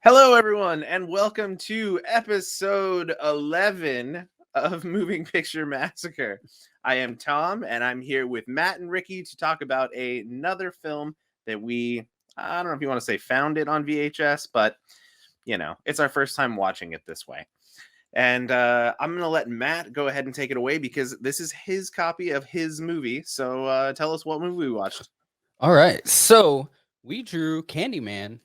Hello, everyone, and welcome to episode 11 of Moving Picture Massacre. I am Tom, and I'm here with Matt and Ricky to talk about another film that I don't know if you want to say found it on VHS, but, it's our first time watching it this way. And I'm going to let Matt go ahead and take it away because this is his copy of his movie. So tell us what movie we watched. All right. So we drew Candyman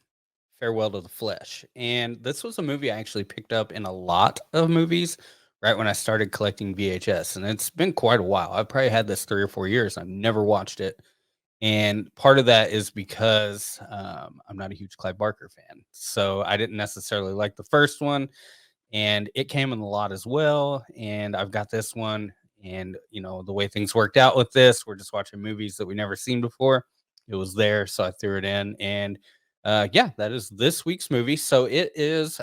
Farewell to the Flesh. And this was a movie I actually picked up in a lot of movies right when I started collecting VHS. And it's been quite a while. I've probably had this 3 or 4 years. I've never watched it. And part of that is because I'm not a huge Clive Barker fan. So I didn't necessarily like the first one. And it came in a lot as well. And I've got this one. And, the way things worked out with this, we're just watching movies that we never seen before. It was there, so I threw it in. And yeah, that is this week's movie. So it is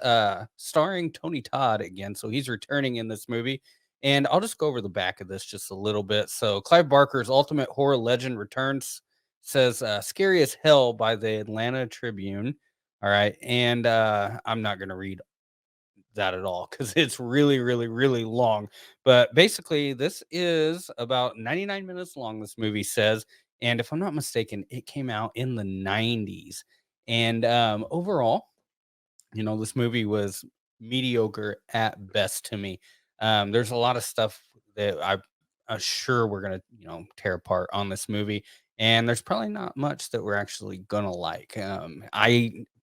starring Tony Todd again. So he's returning in this movie. And I'll just go over the back of this just a little bit. So Clive Barker's ultimate horror legend returns, says scary as hell by the Atlanta Tribune. All right. And I'm not going to read that at all because it's really, really, really long. But basically, this is about 99 minutes long, this movie says. And if I'm not mistaken, it came out in the 90s. And overall, this movie was mediocre at best to me. There's a lot of stuff that I'm sure we're gonna, tear apart on this movie, and there's probably not much that we're actually gonna like.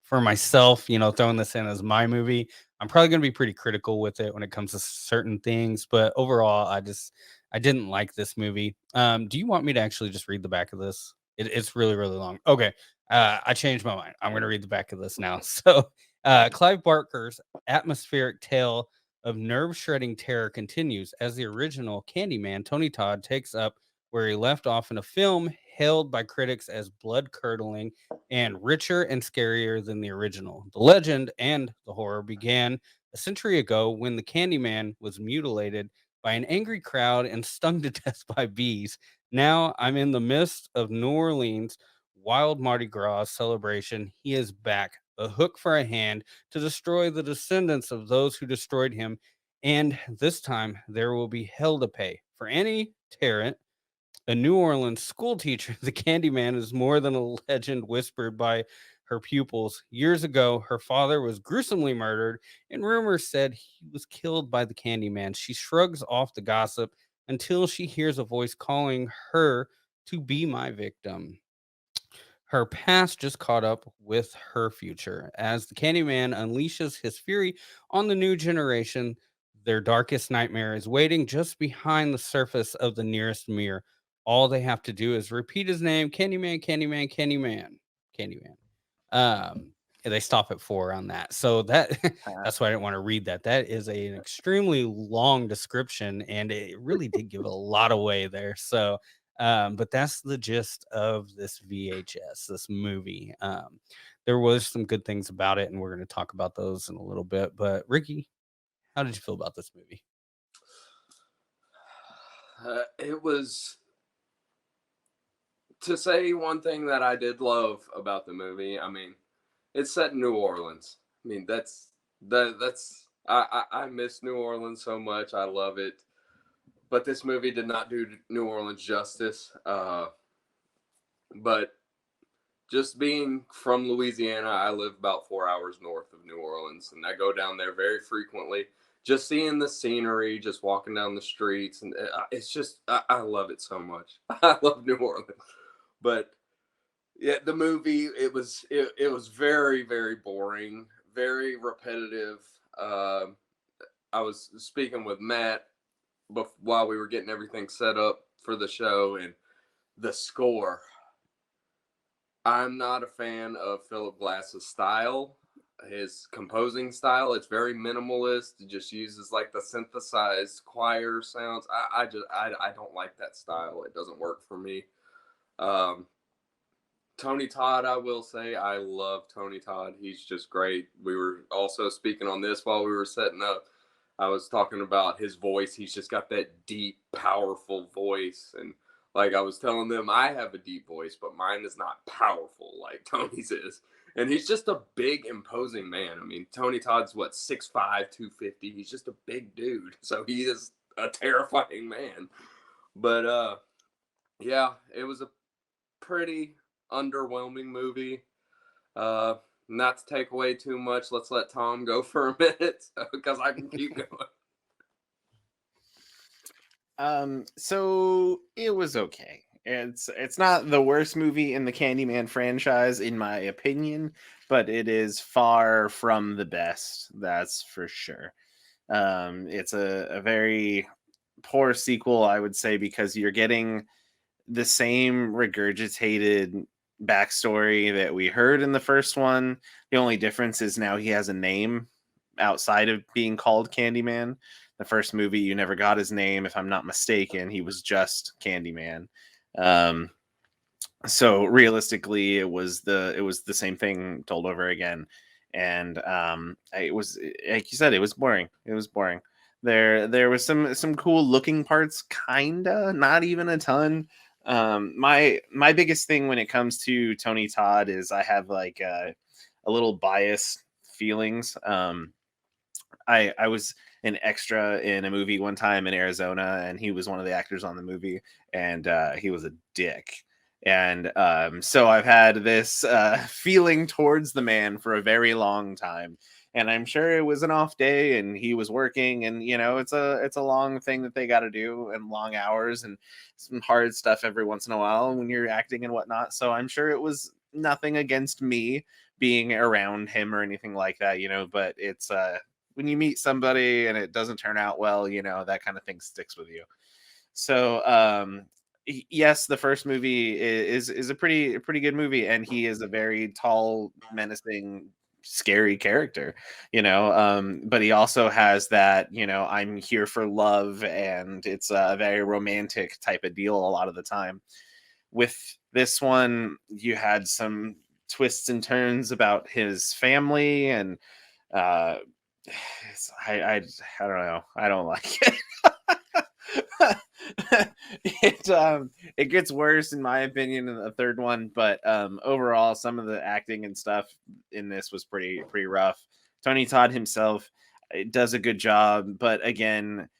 For myself, throwing this in as my movie, I'm probably gonna be pretty critical with it when it comes to certain things. But overall, I didn't like this movie. Do you want me to actually just read the back of this? It's really, really long. Okay. I changed my mind. I'm going to read the back of this now. So, Clive Barker's atmospheric tale of nerve-shredding terror continues as the original Candyman, Tony Todd, takes up where he left off in a film hailed by critics as blood-curdling and richer and scarier than the original. The legend and the horror began a century ago when the Candyman was mutilated by an angry crowd and stung to death by bees. Now I'm in the midst of New Orleans' wild Mardi Gras celebration. He is back, a hook for a hand to destroy the descendants of those who destroyed him. And this time there will be hell to pay. For Annie Tarrant, a New Orleans school teacher, the Candyman is more than a legend whispered by her pupils. Years ago, her father was gruesomely murdered, and rumors said he was killed by the Candyman. She shrugs off the gossip until she hears a voice calling her to be my victim. Her past just caught up with her future. As the Candyman unleashes his fury on the new generation, their darkest nightmare is waiting just behind the surface of the nearest mirror. All they have to do is repeat his name, Candyman, Candyman, Candyman, Candyman. And they stop at 4 on that. So that that's why I didn't want to read that. That is an extremely long description, and it really did give a lot away there. So but that's the gist of this VHS, this movie. There was some good things about it, and we're going to talk about those in a little bit. But Ricky, how did you feel about this movie? It was, to say one thing that I did love about the movie. I mean, it's set in New Orleans. I mean, that's I miss New Orleans so much. I love it, but this movie did not do New Orleans justice. But just being from Louisiana, I live about 4 hours north of New Orleans, and I go down there very frequently. Just seeing the scenery, just walking down the streets, and it's just I love it so much. I love New Orleans, but yeah, the movie it was very, very boring, very repetitive. I was speaking with Matt while we were getting everything set up for the show, and the score. I'm not a fan of Philip Glass's style, his composing style. It's very minimalist. It just uses like the synthesized choir sounds. I don't like that style. It doesn't work for me. Um, Tony Todd, I will say, I love Tony Todd. He's just great. We were also speaking on this while we were setting up. I was talking about his voice. He's just got that deep, powerful voice. And like I was telling them, I have a deep voice, but mine is not powerful like Tony's is. And he's just a big, imposing man. I mean, Tony Todd's what, 6'5", 250. He's just a big dude. So he is a terrifying man. But yeah, it was a pretty underwhelming movie. Not to take away too much, let's let Tom go for a minute because I can keep going. So it was okay. It's not the worst movie in the Candyman franchise, in my opinion, but it is far from the best. That's for sure. It's a very poor sequel, I would say, because you're getting the same regurgitated backstory that we heard in the first one. The only difference is now he has a name outside of being called Candyman. The first movie, you never got his name, if I'm not mistaken. He was just Candyman. Um, so realistically, it was the same thing told over again, and it was, like you said, it was boring. It was boring. There was some cool looking parts, kinda, not even a ton. My biggest thing when it comes to Tony Todd is I have like a little biased feelings. I was an extra in a movie one time in Arizona, and he was one of the actors on the movie, and he was a dick. And so I've had this feeling towards the man for a very long time. And I'm sure it was an off day, and he was working, and it's a long thing that they got to do, and long hours, and some hard stuff every once in a while when you're acting and whatnot. So I'm sure it was nothing against me being around him or anything like that, but it's when you meet somebody and it doesn't turn out well, that kind of thing sticks with you. So, yes, the first movie is a pretty good movie, and he is a very tall, menacing, scary character, but he also has that, I'm here for love, and it's a very romantic type of deal a lot of the time. With this one, you had some twists and turns about his family, and uh I don't know. I don't like it. It gets worse in my opinion in the third one, but overall some of the acting and stuff in this was pretty rough. Tony Todd himself does a good job, but again,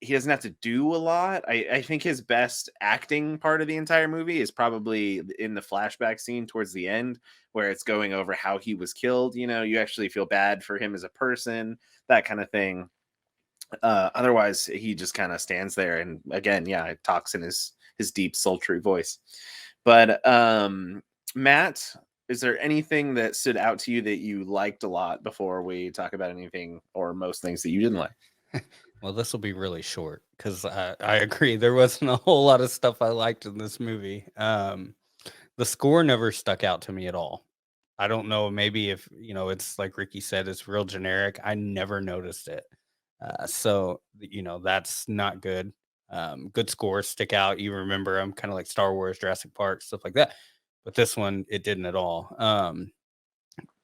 he doesn't have to do a lot. I think his best acting part of the entire movie is probably in the flashback scene towards the end, where it's going over how he was killed. You actually feel bad for him as a person, that kind of thing. Otherwise, he just kind of stands there, and again, yeah, it talks in his deep, sultry voice. But Matt, is there anything that stood out to you that you liked a lot before we talk about anything or most things that you didn't like? Well, this will be really short because I agree. There wasn't a whole lot of stuff I liked in this movie. The score never stuck out to me at all. I don't know. Maybe if, it's like Ricky said, it's real generic. I never noticed it. So, that's not good. Good scores stick out. You remember them, kind of like Star Wars, Jurassic Park, stuff like that. But this one, it didn't at all.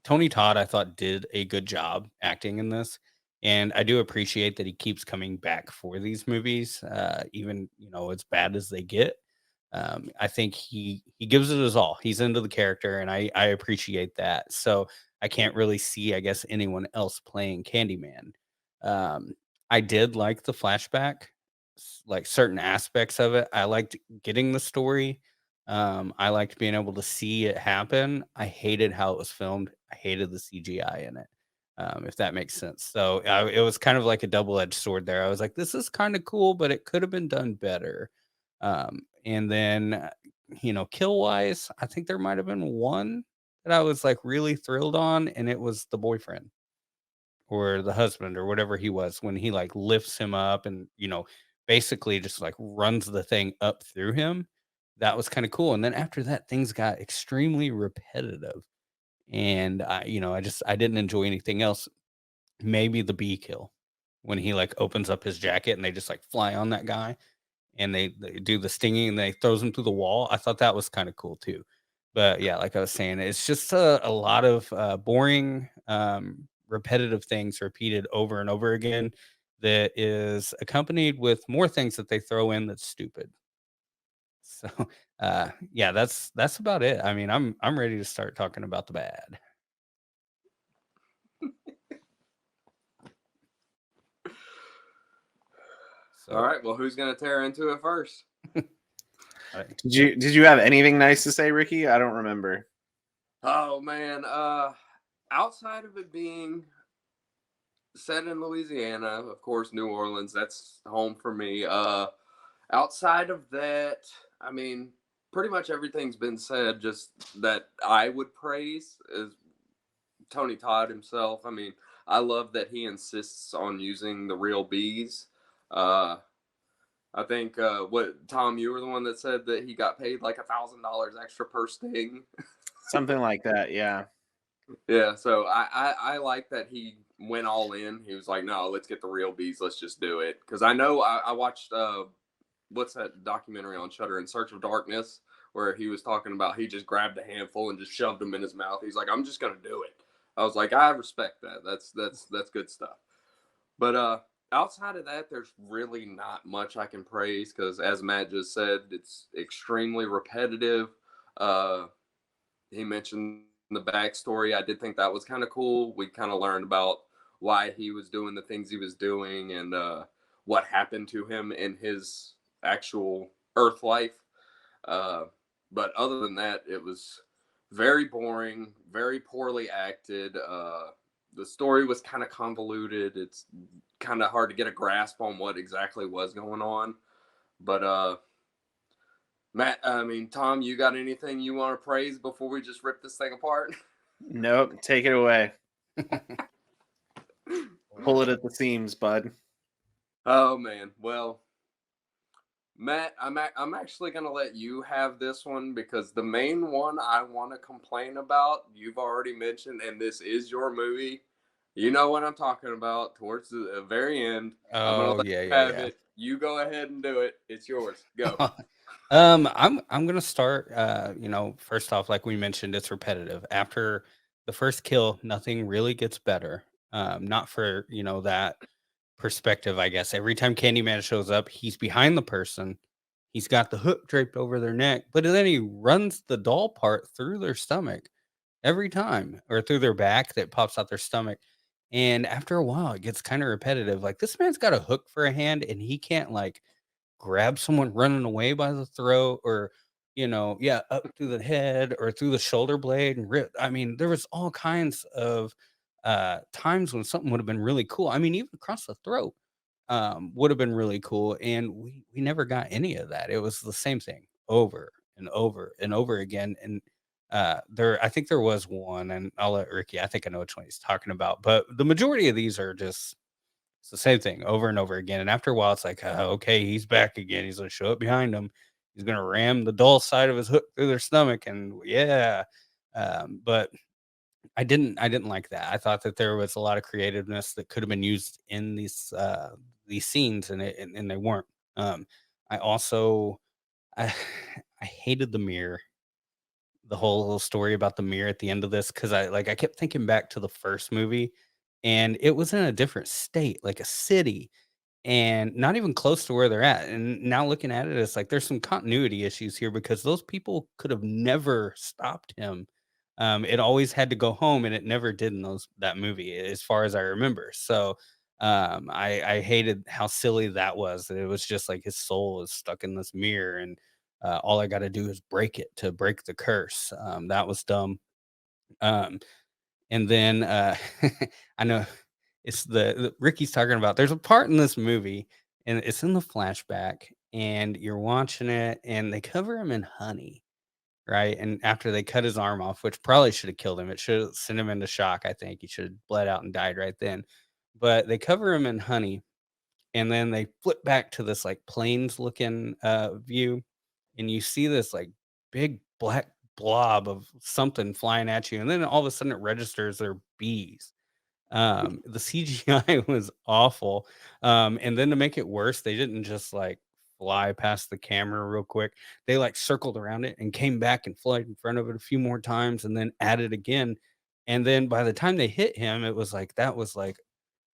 Tony Todd, I thought, did a good job acting in this. And I do appreciate that he keeps coming back for these movies, even, as bad as they get. I think he gives it his all. He's into the character, and I appreciate that. So I can't really see, I guess, anyone else playing Candyman. Um, I did like the flashback, like certain aspects of it. I liked getting the story. I liked being able to see it happen. I hated how it was filmed. I hated the CGI in it, if that makes sense. So it was kind of like a double-edged sword there. I was like, this is kind of cool, but it could have been done better. And then, kill wise, I think there might have been one that I was like really thrilled on, and it was the boyfriend or the husband or whatever he was when he like lifts him up and, basically just like runs the thing up through him. That was kind of cool. And then after that, things got extremely repetitive. And I didn't enjoy anything else. Maybe the bee kill when he like opens up his jacket and they just like fly on that guy and they do the stinging and they throws him through the wall. I thought that was kind of cool too. But yeah, like I was saying, it's just a lot of boring, repetitive things repeated over and over again that is accompanied with more things that they throw in that's stupid. So yeah, that's about it. I mean, I'm ready to start talking about the bad. All right. Well, who's gonna tear into it first? Did you have anything nice to say, Ricky? I don't remember. Oh man. Outside of it being set in Louisiana, of course, New Orleans, that's home for me. Outside of that, I mean, pretty much everything's been said. Just that I would praise is Tony Todd himself. I mean, I love that he insists on using the real bees. Uh, I think what Tom, you were the one that said that he got paid like $1,000 extra per sting. Something like that, yeah. Yeah, so I like that he went all in. He was like, no, let's get the real bees. Let's just do it. Because I know I watched what's that documentary on Shutter, In Search of Darkness, where he was talking about he just grabbed a handful and just shoved them in his mouth. He's like, I'm just gonna do it. I was like, I respect that. That's good stuff. But outside of that, there's really not much I can praise because, as Matt just said, it's extremely repetitive. Uh, he mentioned the backstory. I did think that was kind of cool. We kind of learned about why he was doing the things he was doing and what happened to him in his actual Earth life. Uh, but other than that, it was very boring, very poorly acted. The story was kind of convoluted. It's kind of hard to get a grasp on what exactly was going on. But Matt, I mean, Tom, you got anything you want to praise before we just rip this thing apart? Nope, take it away. Pull it at the seams, bud. Oh man, well, Matt, I'm actually gonna let you have this one because the main one I want to complain about, you've already mentioned, and this is your movie. You know what I'm talking about. Towards the very end, I'm gonna Oh let yeah, you yeah, have yeah. it. You go ahead and do it. It's yours. Go. I'm gonna start. First off, like we mentioned, it's repetitive. After the first kill, nothing really gets better. Not for that perspective, I guess. Every time Candyman shows up, he's behind the person. He's got the hook draped over their neck, but then he runs the doll part through their stomach every time, or through their back that pops out their stomach. And after a while, it gets kind of repetitive. Like this man's got a hook for a hand, and he can't like grab someone running away by the throat or up through the head or through the shoulder blade and rip. I mean, there was all kinds of times when something would have been really cool. I mean, even across the throat would have been really cool, and we never got any of that. It was the same thing over and over and over again. And I think there was one, and I'll let Ricky, I think I know which one he's talking about, but the majority of these are just it's the same thing over and over again. And after a while, it's like, okay, he's back again. He's going to show up behind him. He's going to ram the dull side of his hook through their stomach. And yeah, but I didn't like that. I thought that there was a lot of creativeness that could have been used in these scenes, and they weren't. I also, I, I hated the mirror, the whole little story about the mirror at the end of this because I kept thinking back to the first movie, and it was in a different state, like a city, and not even close to where they're at. And now looking at it, it's like there's some continuity issues here because those people could have never stopped him. It always had to go home, and it never did in that movie, as far as I remember. So I hated how silly that was. It was just like his soul is stuck in this mirror, and all I got to do is break it to break the curse. That was dumb. Um, and then I know it's Ricky's talking about. There's a part in this movie, and it's in the flashback, and you're watching it, and they cover him in honey, right? And after they cut his arm off, which probably should have killed him, it should have sent him into shock. I think he should have bled out and died right then. But they cover him in honey, and then they flip back to this like plains looking view, and you see this like big black blob of something flying at you, and then all of a sudden it registers they're bees. The CGI was awful. And then to make it worse, they didn't just like fly past the camera real quick. They like circled around it and came back and flied in front of it a few more times and then added again. And then by the time they hit him, it was like that was like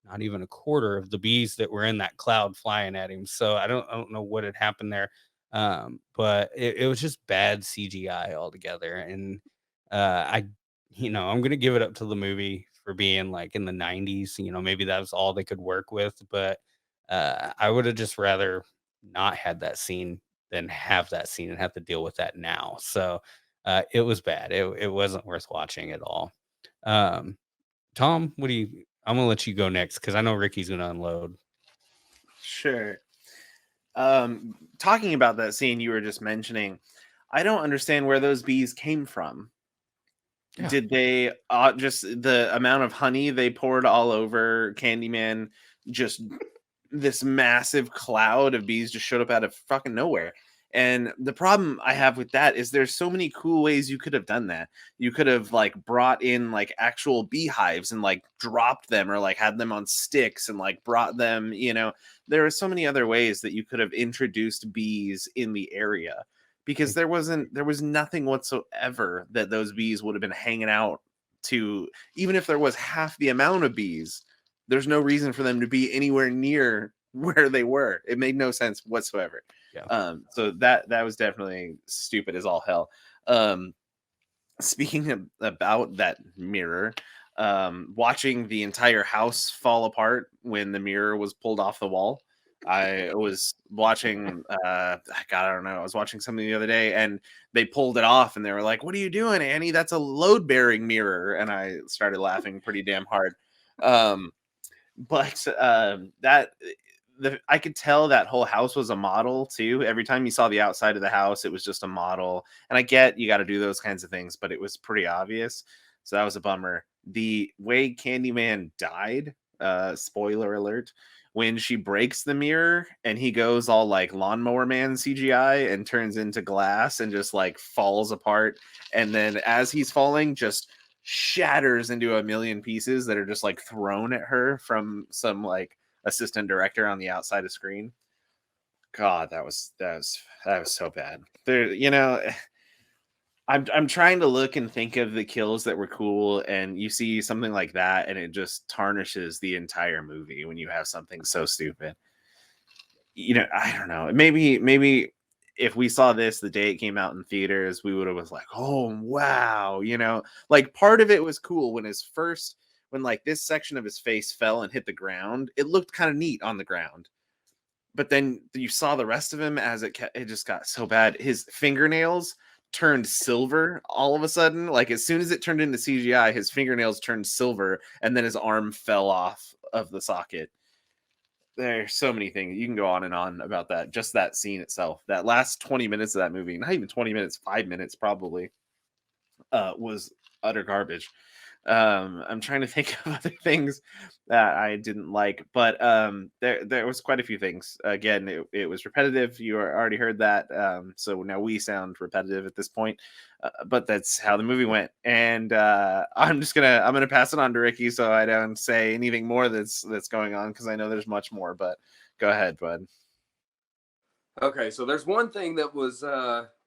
not even a quarter of the bees that were in that cloud flying at him. So I don't know what had happened there. But it was just bad CGI altogether. And I'm gonna give it up to the movie for being like in the 90s. Maybe that was all they could work with. But I would have just rather not had that scene than have that scene and have to deal with that now. So it was bad. It wasn't worth watching at all. Um, Tom, what do you? I'm gonna let you go next because I know Ricky's gonna unload. Sure. Talking about that scene you were just mentioning, I don't understand where those bees came from. Yeah. Did they just the amount of honey they poured all over Candyman, just this massive cloud of bees just showed up out of fucking nowhere. And the problem I have with that is there's so many cool ways you could have done that. You could have like brought in like actual beehives and like dropped them, or like had them on sticks and like brought them, there are so many other ways that you could have introduced bees in the area, because there was nothing whatsoever that those bees would have been hanging out to. Even if there was half the amount of bees, there's no reason for them to be anywhere near where they were. It made no sense whatsoever. Yeah. So that was definitely stupid as all hell. Speaking about that mirror, watching the entire house fall apart when the mirror was pulled off the wall. I was watching God, I don't know. I was watching something the other day and they pulled it off and they were like, "What are you doing, Annie? That's a load-bearing mirror." And I started laughing pretty damn hard. But that I could tell that whole house was a model too. Every time you saw the outside of the house, it was just a model. And I get you got to do those kinds of things, but it was pretty obvious. So that was a bummer. The way Candyman died, spoiler alert, when she breaks the mirror and he goes all like Lawnmower Man CGI and turns into glass and just like falls apart. And then as he's falling, just shatters into a million pieces that are just like thrown at her from some like assistant director on the outside of screen. God, that was so bad. There, I'm trying to look and think of the kills that were cool, and you see something like that, and it just tarnishes the entire movie when you have something so stupid. I don't know. Maybe if we saw this the day it came out in theaters, we would have was like, oh wow, like part of it was cool when like this section of his face fell and hit the ground. It looked kind of neat on the ground, but then you saw the rest of him as it just got so bad. His fingernails turned silver all of a sudden. Like as soon as it turned into CGI, his fingernails turned silver, and then his arm fell off of the socket. There's so many things you can go on and on about that. Just that scene itself, that last 20 minutes of that movie, not even 20 minutes, 5 minutes probably, was utter garbage. I'm trying to think of other things that I didn't like, but there was quite a few things. Again, it was repetitive. You already heard that, so now we sound repetitive at this point. But that's how the movie went, and I'm gonna pass it on to Ricky so I don't say anything more that's going on, because I know there's much more. But go ahead, bud. Okay, so there's one thing that was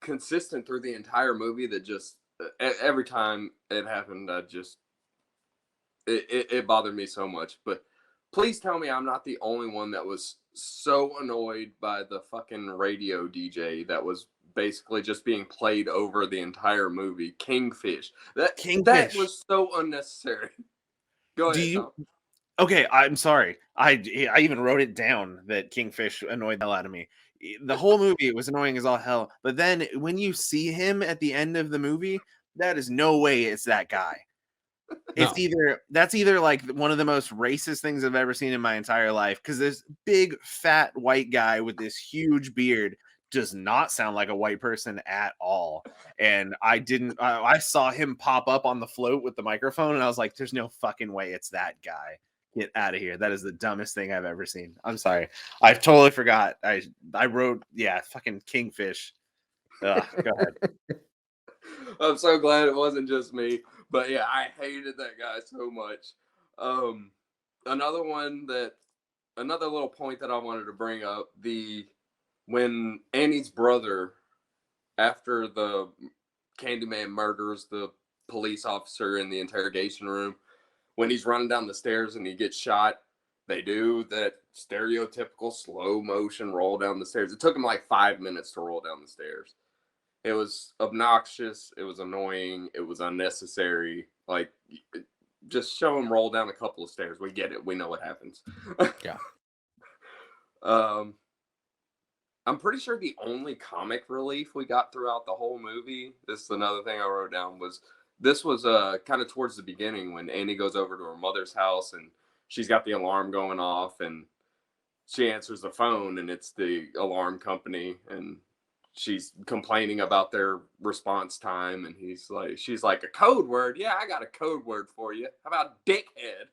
consistent through the entire movie that just every time it happened, it bothered me so much. But please tell me I'm not the only one that was so annoyed by the fucking radio DJ that was basically just being played over the entire movie. Kingfish. That Kingfish. was so unnecessary. Go Do ahead, you? Tom. Okay, I'm sorry. I even wrote it down that Kingfish annoyed the hell out of me. The whole movie it was annoying as all hell. But then when you see him at the end of the movie, that is no way it's that guy. No. That's either like one of the most racist things I've ever seen in my entire life, because this big fat white guy with this huge beard does not sound like a white person at all. And I saw him pop up on the float with the microphone and I was like, there's no fucking way it's that guy. Get out of here. That is the dumbest thing I've ever seen. I'm sorry. I totally forgot. I wrote, yeah, fucking Kingfish. Ugh, go ahead. I'm so glad it wasn't just me. But yeah, I hated that guy so much. Um, another one that another little point that I wanted to bring up, the when Annie's brother, after the Candyman murders the police officer in the interrogation room, when he's running down the stairs and he gets shot, they do that stereotypical slow motion roll down the stairs. It took him like 5 minutes to roll down the stairs. It was obnoxious. It was annoying. It was unnecessary. Like, just show him roll down a couple of stairs. We get it. We know what happens. Yeah. Um, I'm pretty sure the only comic relief we got throughout the whole movie, this is another thing I wrote down, was this was kind of towards the beginning when Annie goes over to her mother's house and she's got the alarm going off and she answers the phone and it's the alarm company and she's complaining about their response time and she's like, a code word? Yeah, I got a code word for you. How about dickhead?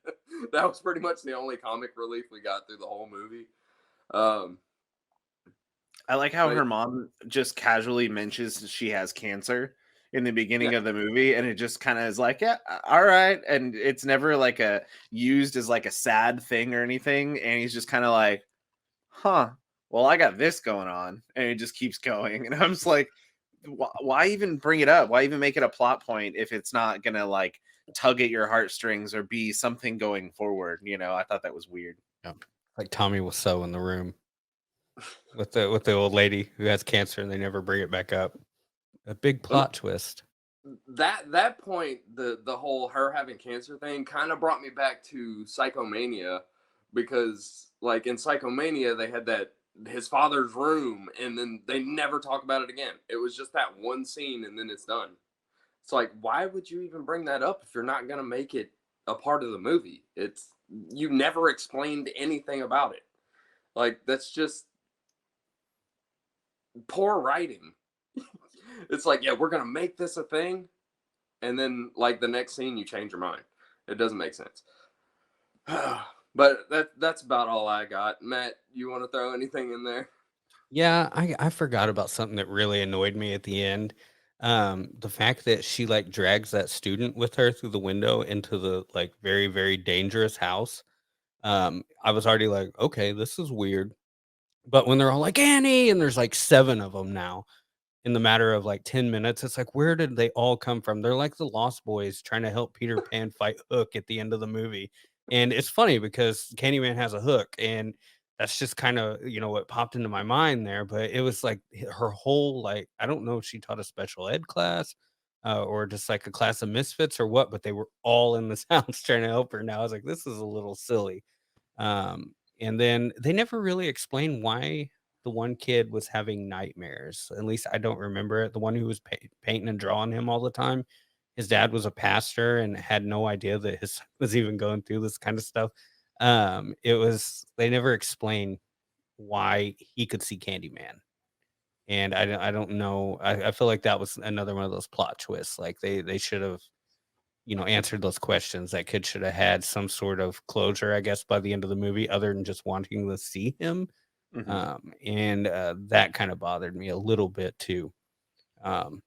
That was pretty much the only comic relief we got through the whole movie. Um, I like how but her mom just casually mentions she has cancer in the yeah, beginning of the movie, and it just kind of is like, yeah, all right, and it's never like a used as like a sad thing or anything, and he's just kind of like, huh, well, I got this going on, and it just keeps going, and I'm just like, why even bring it up? Why even make it a plot point if it's not gonna like tug at your heartstrings or be something going forward? I thought that was weird. Yeah. Like Tommy Wiseau in The Room with the old lady who has cancer and they never bring it back up. A big plot twist. that point, the whole her having cancer thing kind of brought me back to Psychomania, because like in Psychomania they had that his father's room and then they never talk about it again. It was just that one scene and then it's done. It's like, why would you even bring that up if you're not going to make it a part of the movie? It's You never explained anything about it. Like, that's just poor writing. It's like, yeah, we're going to make this a thing, and then like the next scene you change your mind. It doesn't make sense. But that's about all I got. Matt, you want to throw anything in there? Yeah, I forgot about something that really annoyed me at the end. The fact that she like drags that student with her through the window into the like very, very dangerous house. I was already like, okay, this is weird. But when they're all like Annie, and there's like seven of them now, in the matter of like 10 minutes. It's like, where did they all come from? They're like the Lost Boys trying to help Peter Pan fight Hook at the end of the movie. And it's funny because Candyman has a hook, and that's just kind of, what popped into my mind there. But it was like her whole, like, I don't know if she taught a special ed class or just like a class of misfits or what, but they were all in this house trying to help her. Now I was like, this is a little silly. And then they never really explain why the one kid was having nightmares. At least I don't remember it. The one who was painting and drawing him all the time. His dad was a pastor and had no idea that his son was even going through this kind of stuff. They never explained why he could see Candyman. And I don't know. I feel like that was another one of those plot twists. Like they should have answered those questions. That kid should have had some sort of closure, I guess, by the end of the movie, other than just wanting to see him. Mhm. And that kind of bothered me a little bit too. Um,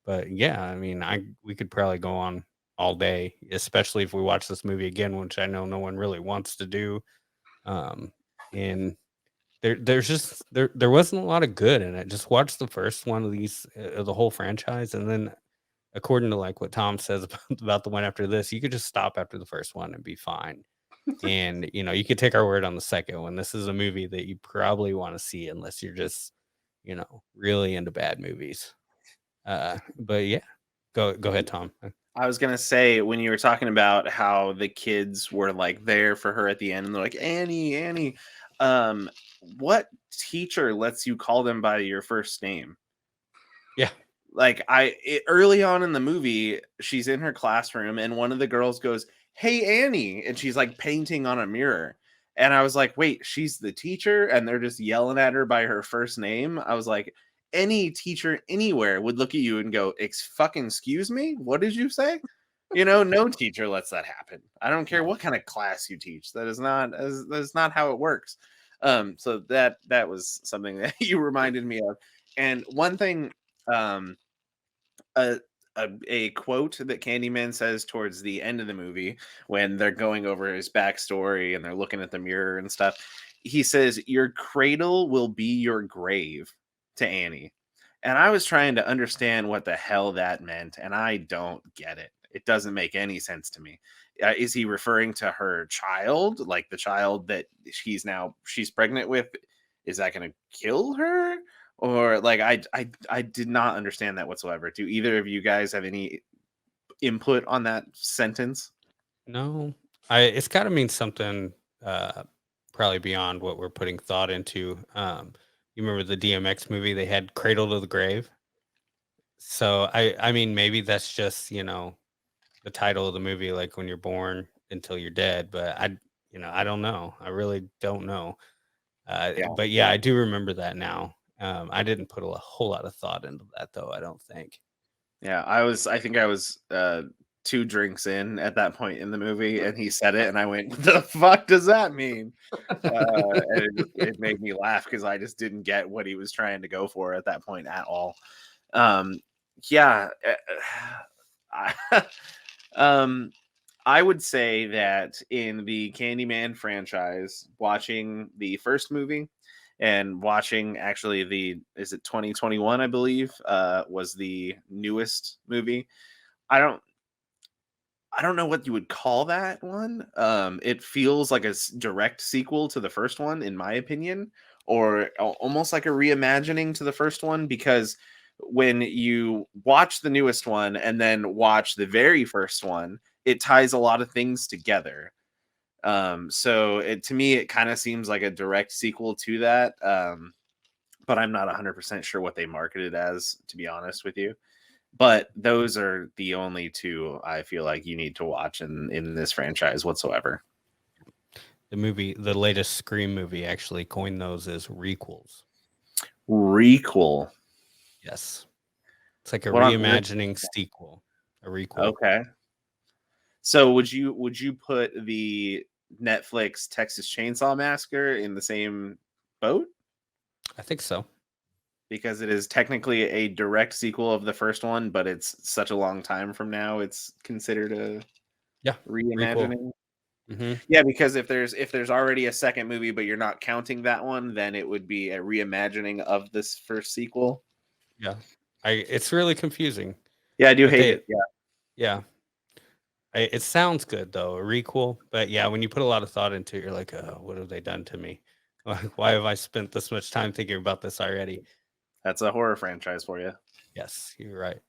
but yeah, I mean, we could probably go on all day, especially if we watch this movie again, which I know no one really wants to do. Um, and there wasn't a lot of good in it. Just watch the first one of these, the whole franchise, and then according to like what Tom says about the one after this, you could just stop after the first one and be fine. And you could take our word on the second one. This is a movie that you probably want to see unless you're just, really into bad movies. But yeah, go ahead, Tom. I was gonna say when you were talking about how the kids were like there for her at the end, and they're like Annie, Annie. Um, what teacher lets you call them by your first name? Yeah, Like early on in the movie, she's in her classroom, and one of the girls goes, "Hey Annie," and she's like painting on a mirror. And I was like, "Wait, she's the teacher?" And they're just yelling at her by her first name. I was like, any teacher anywhere would look at you and go, fucking excuse me? What did you say? No teacher lets that happen. I don't care no, what kind of class you teach. That is not how it works. So that was something that you reminded me of. And one thing, um, a, a quote that Candyman says towards the end of the movie when they're going over his backstory and they're looking at the mirror and stuff. He says, "Your cradle will be your grave," to Annie. And I was trying to understand what the hell that meant, and I don't get it. It doesn't make any sense to me. Is he referring to her child, like the child that she's pregnant with? Is that going to kill her? Or like I did not understand that whatsoever. Do either of you guys have any input on that sentence? no. It's got to mean something probably beyond what we're putting thought into. You remember the DMX movie? They had Cradle to the Grave. So I mean, maybe that's just, the title of the movie, like when you're born until you're dead. But I don't know. I really don't know. Yeah. But yeah, I do remember that now. I didn't put a whole lot of thought into that though, I don't think. Yeah, I think I was 2 drinks in at that point in the movie, and he said it, and I went, "What the fuck does that mean?" And it made me laugh because I just didn't get what he was trying to go for at that point at all. Um, yeah, I, I would say that in the Candyman franchise, watching the first movie and watching actually is it 2021, I believe, was the newest movie. I don't I don't know what you would call that one. It feels like a direct sequel to the first one, in my opinion, or almost like a reimagining to the first one, because when you watch the newest one and then watch the very first one, it ties a lot of things together. So to me, it kind of seems like a direct sequel to that. But I'm not 100% sure what they marketed as, to be honest with you. But those are the only two I feel like you need to watch in this franchise whatsoever. The latest Scream movie actually coined those as requels. Requel. Yes. It's like a What on earth? reimagining sequel, a requel. Okay. So would you put the Netflix Texas Chainsaw Massacre in the same boat? I think so. Because it is technically a direct sequel of the first one, but it's such a long time from now, it's considered a reimagining. Mm-hmm. Yeah, because if there's already a second movie, but you're not counting that one, then it would be a reimagining of this first sequel. Yeah. It's really confusing. Yeah, I do But hate it. Yeah. Yeah. It sounds good though, a requel. But yeah, when you put a lot of thought into it, you're like, oh, what have they done to me? Why have I spent this much time thinking about this already? That's a horror franchise for you. Yes, you're right.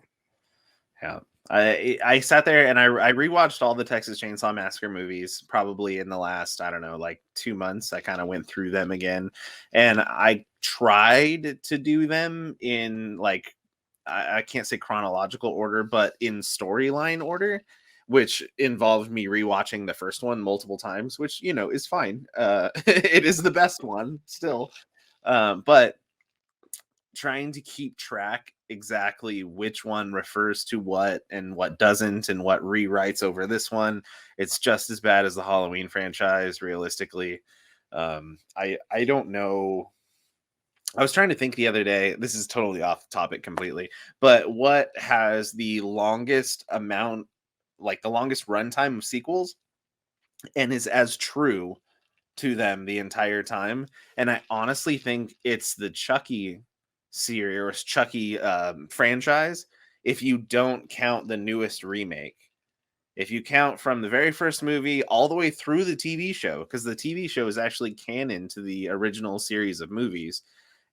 Yeah. I sat there and I rewatched all the Texas Chainsaw Massacre movies probably in the last, I don't know, like 2 months. I kind of went through them again, and I tried to do them in, like, I can't say chronological order, but in storyline order, which involved me rewatching the first one multiple times, which, is fine. It is the best one still. But trying to keep track exactly which one refers to what and what doesn't, and what rewrites over this one, it's just as bad as the Halloween franchise, realistically. I don't know. I was trying to think the other day, this is totally off topic completely, but what has the longest amount, like the longest runtime of sequels, and is as true to them the entire time? And I honestly think it's the Chucky series, or Chucky franchise, if you don't count the newest remake. If you count from the very first movie all the way through the TV show, because the TV show is actually canon to the original series of movies.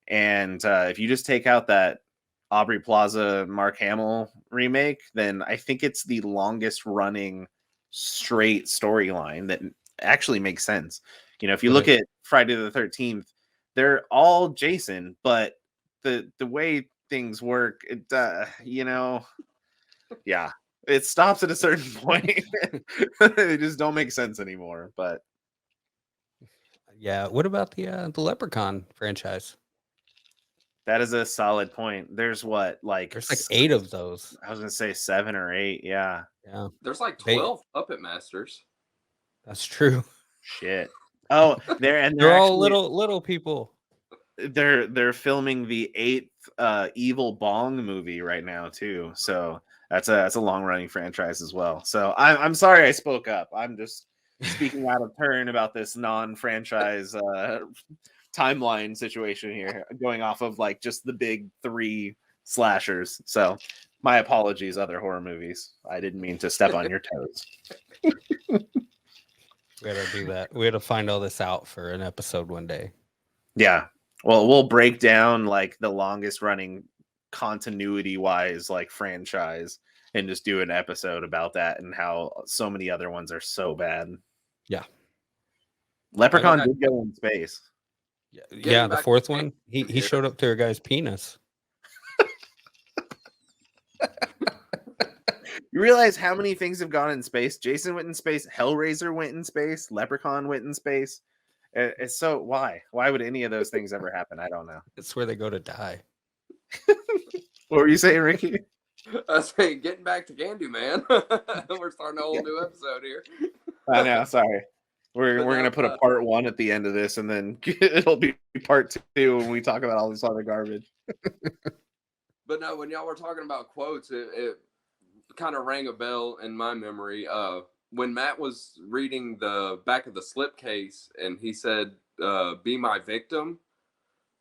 And if you just take out that Aubrey Plaza Mark Hamill remake, then I think it's the longest running straight storyline that actually makes sense. If you look at Friday the 13th, they're all Jason, but the way things work, yeah, it stops at a certain point. They just don't make sense anymore. But Yeah. What about the Leprechaun franchise? that is a solid point. There's what, like, There's like 8 of those. I was gonna say 7 or 8. Yeah. Yeah. There's like 12 Puppet Masters. That's true. Shit. Oh, they're They're all actually little people. they're filming the 8th Evil Bong movie right now too. So that's a long running franchise as well. So I'm sorry I spoke up. I'm just speaking out of turn about this non-franchise timeline situation here, going off of like just the big 3 slashers. So my apologies, other horror movies. I didn't mean to step on your toes. We had to do that. We had to find all this out for an episode one day. Yeah. Well, we'll break down like the longest running continuity wise like franchise, and just do an episode about that and how so many other ones are so bad. Yeah. Leprechaun did go in space. Yeah, the fourth one. He showed up to a guy's penis. You realize how many things have gone in space? Jason went in space. Hellraiser went in space. Leprechaun went in space. It's so why? Why would any of those things ever happen? I don't know. It's where they go to die. What were you saying, Ricky? I was saying, getting back to Candyman. We're starting a whole new episode here. I know. Sorry. We're gonna put a part 1 at the end of this, and then it'll be part 2 when we talk about all this other garbage. But no, when y'all were talking about quotes, it kind of rang a bell in my memory. When Matt was reading the back of the slipcase and he said, "Be my victim."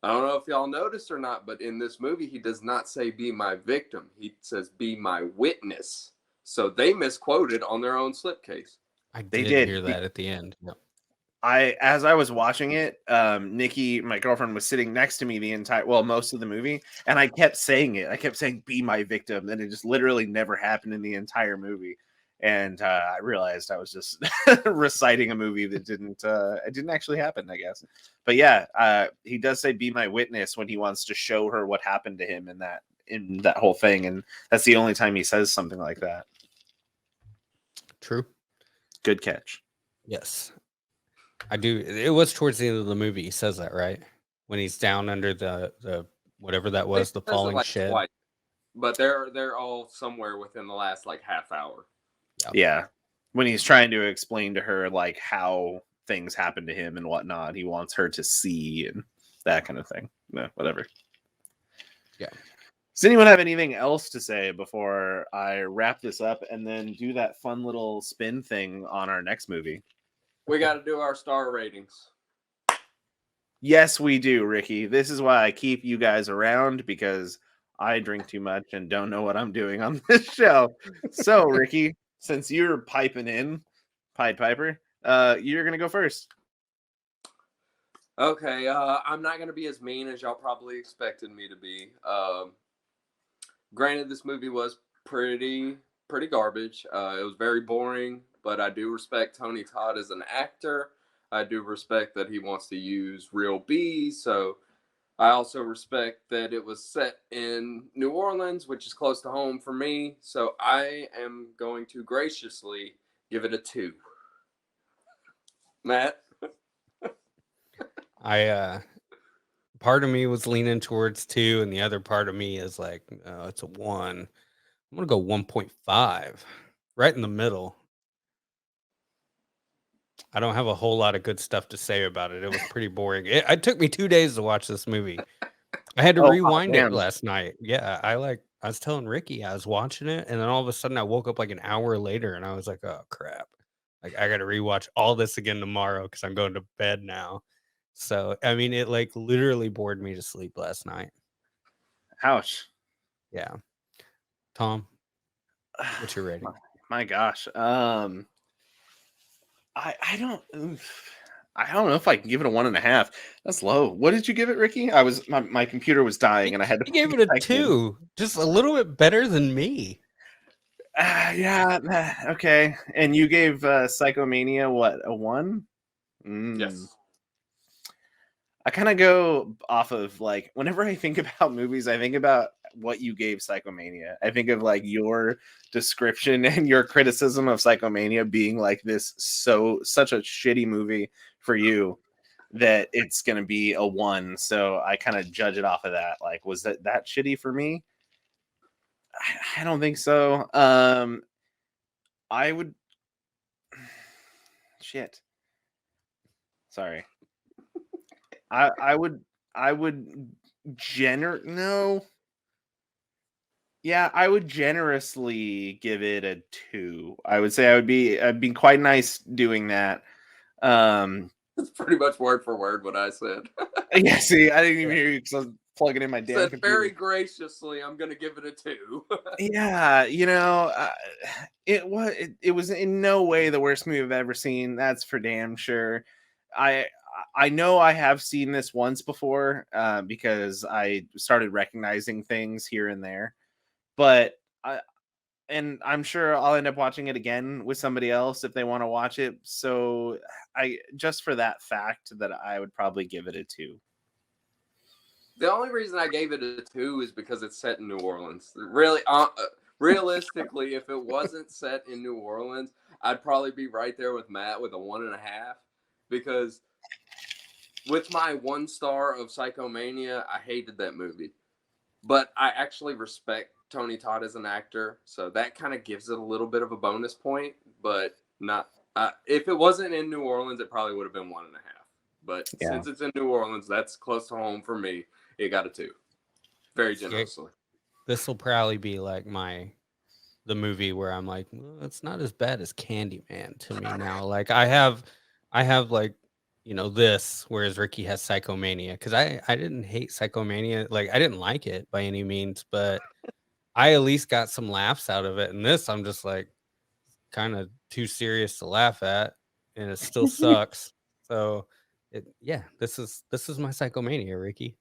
I don't know if y'all noticed or not, but in this movie, he does not say "be my victim." He says "be my witness." So they misquoted on their own slipcase. I did hear that at the end. Yep. As I was watching it, Nikki, my girlfriend, was sitting next to me most of the movie, and I kept saying it. I kept saying "be my victim," and it just literally never happened in the entire movie. And I realized I was just reciting a movie that didn't actually happen, I guess. But yeah, he does say "be my witness" when he wants to show her what happened to him in that whole thing, and that's the only time he says something like that. True. Good catch. Yes. I do. It was towards the end of the movie. He says that, right? When he's down under the whatever that was, the falling shed. Twice, but they're all somewhere within the last half hour. Yeah. When he's trying to explain to her how things happen to him and whatnot, he wants her to see and that kind of thing. No, whatever. Yeah. Does anyone have anything else to say before I wrap this up and then do that fun little spin thing on our next movie? We got to do our star ratings. Yes, we do, Ricky. This is why I keep you guys around, because I drink too much and don't know what I'm doing on this show. So, Ricky, since you're piping in, Pied Piper, you're going to go first. Okay, I'm not going to be as mean as y'all probably expected me to be. Granted, this movie was pretty garbage. It was very boring, but I do respect Tony Todd as an actor. I do respect that he wants to use real bees. So I also respect that it was set in New Orleans, which is close to home for me. So I am going to graciously give it a 2. Matt? Part of me was leaning towards 2, and the other part of me is like, it's a 1. I'm gonna go 1.5, right in the middle. I don't have a whole lot of good stuff to say about it. It was pretty boring. It took me 2 days to watch this movie. I had to rewind it last night. Yeah, I was telling Ricky I was watching it, and then all of a sudden I woke up an hour later, and I was like, oh crap! I got to rewatch all this again tomorrow because I'm going to bed now. So I mean, it literally bored me to sleep last night. Ouch. Yeah. Tom, what's your rating? My gosh. I don't know if I can give it a 1.5. That's low. What did you give it, Ricky? My computer was dying and I had to. You gave it a 2, just a little bit better than me. Yeah. Okay. And you gave Psychomania what, a 1? Yes. I kind of go off of whenever I think about movies, I think about what you gave Psychomania. I think of your description and your criticism of Psychomania being such a shitty movie for you that it's going to be a 1. So I kind of judge it off of that. Was that shitty for me? I don't think so. I would. Shit. Sorry. I would no. Yeah, I would generously give it a 2. I would say I'd be quite nice doing that. That's pretty much word for word what I said. Yeah, see, I didn't even hear you because I was plugging in my damn computer. Very graciously, I'm going to give it a 2. Yeah, it was in no way the worst movie I've ever seen. That's for damn sure. I know I have seen this once before because I started recognizing things here and there, but and I'm sure I'll end up watching it again with somebody else if they want to watch it. So I just for that fact that I would probably give it a 2. The only reason I gave it a 2 is because it's set in New Orleans. Really, realistically, if it wasn't set in New Orleans, I'd probably be right there with Matt with a 1.5. Because with my 1 star of Psychomania, I hated that movie. But I actually respect Tony Todd as an actor, so that kind of gives it a little bit of a bonus point. But not if it wasn't in New Orleans, it probably would have been 1.5. But Yeah. since it's in New Orleans, that's close to home for me. It got a 2, very generously. This will probably be like the movie where I'm like, well, it's not as bad as Candyman to me now. Like I have like, this, whereas Ricky has Psychomania, because I didn't hate Psychomania. Like I didn't like it by any means, but I at least got some laughs out of it. And this, I'm just like kind of too serious to laugh at, and it still sucks. So this is my Psychomania, Ricky.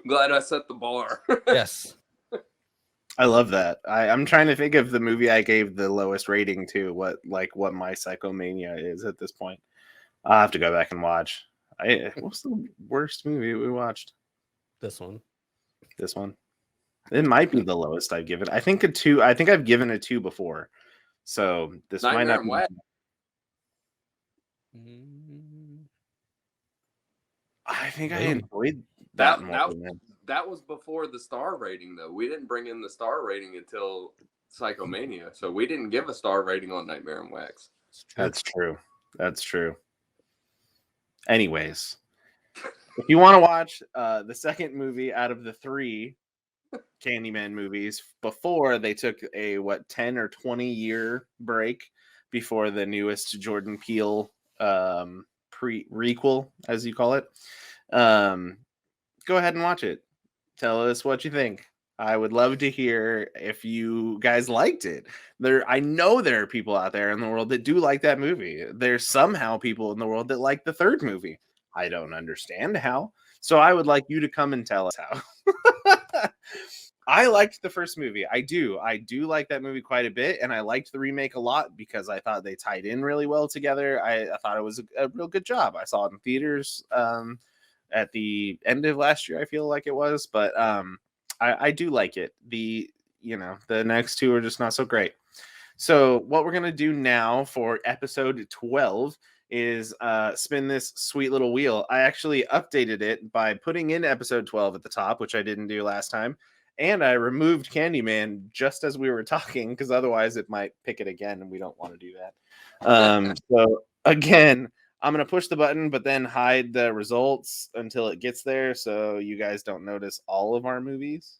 Glad I set the bar. Yes. I love that. I'm trying to think of the movie I gave the lowest rating to, what my Psychomania is at this point. I'll have to go back and watch. What's the worst movie we watched? This one. This one. It might be the lowest I've given. I think a 2. I think I've given a 2 before. So this Nightmare might not in be. Wax. I think I enjoyed that more. That was before the star rating, though. We didn't bring in the star rating until Psychomania, so we didn't give a star rating on Nightmare in Wax. That's true. That's true. Anyways, if you want to watch the second movie out of the 3 Candyman movies before they took a 10 or 20 year break before the newest Jordan Peele requel, as you call it, go ahead and watch it. Tell us what you think. I would love to hear if you guys liked it. I know there are people out there in the world that do like that movie. There's somehow people in the world that like the third movie. I don't understand how. So I would like you to come and tell us how. I liked the first movie. I do like that movie quite a bit, and I liked the remake a lot because I thought they tied in really well together. I thought it was a real good job. I saw it in theaters at the end of last year, I feel like it was, but I do like it. The next 2 are just not so great. So what we're gonna do now for episode 12 is spin this sweet little wheel. I actually updated it by putting in episode 12 at the top, which I didn't do last time. And I removed Candyman just as we were talking, because otherwise it might pick it again, and we don't want to do that. So again, I'm going to push the button, but then hide the results until it gets there, so you guys don't notice all of our movies.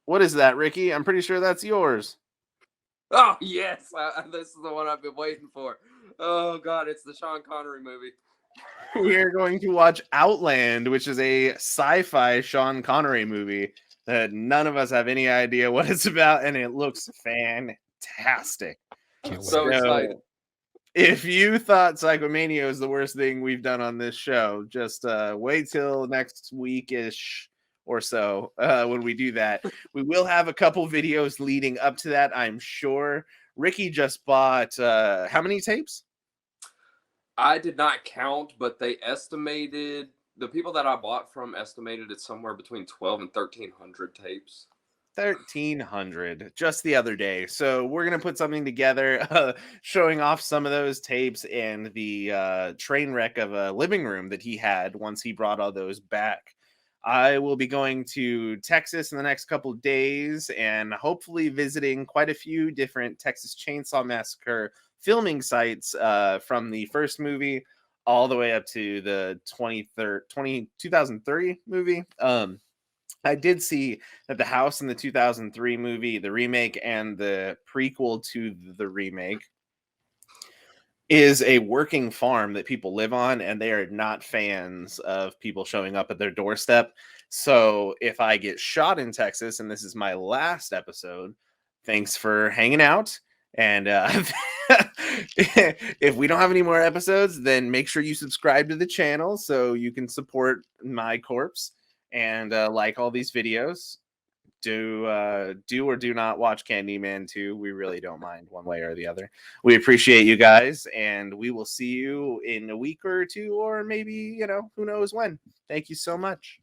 What is that, Ricky? I'm pretty sure that's yours. Oh, yes. This is the one I've been waiting for. Oh, God. It's the Sean Connery movie. We are going to watch Outland, which is a sci-fi Sean Connery movie that none of us have any idea what it's about, and it looks fantastic. So excited. If you thought Psychomania was the worst thing we've done on this show, just wait till next week-ish or so when we do that. We will have a couple videos leading up to that, I'm sure. Ricky just bought how many tapes? I did not count, but they estimated, the people that I bought from estimated it's somewhere between 12 and 1,300 tapes. 1,300 just the other day. So we're going to put something together showing off some of those tapes and the train wreck of a living room that he had once he brought all those back. I will be going to Texas in the next couple of days and hopefully visiting quite a few different Texas Chainsaw Massacre filming sites from the first movie all the way up to the 2003 movie. I did see that the house in the 2003 movie, the remake and the prequel to the remake, is a working farm that people live on, and they are not fans of people showing up at their doorstep. So if I get shot in Texas, and this is my last episode, thanks for hanging out. And if we don't have any more episodes, then make sure you subscribe to the channel so you can support my corpse. and like all these videos. Do or do not watch Candyman 2. We really don't mind one way or the other. We appreciate you guys, and we will see you in a week or two, or maybe, who knows when. Thank you so much.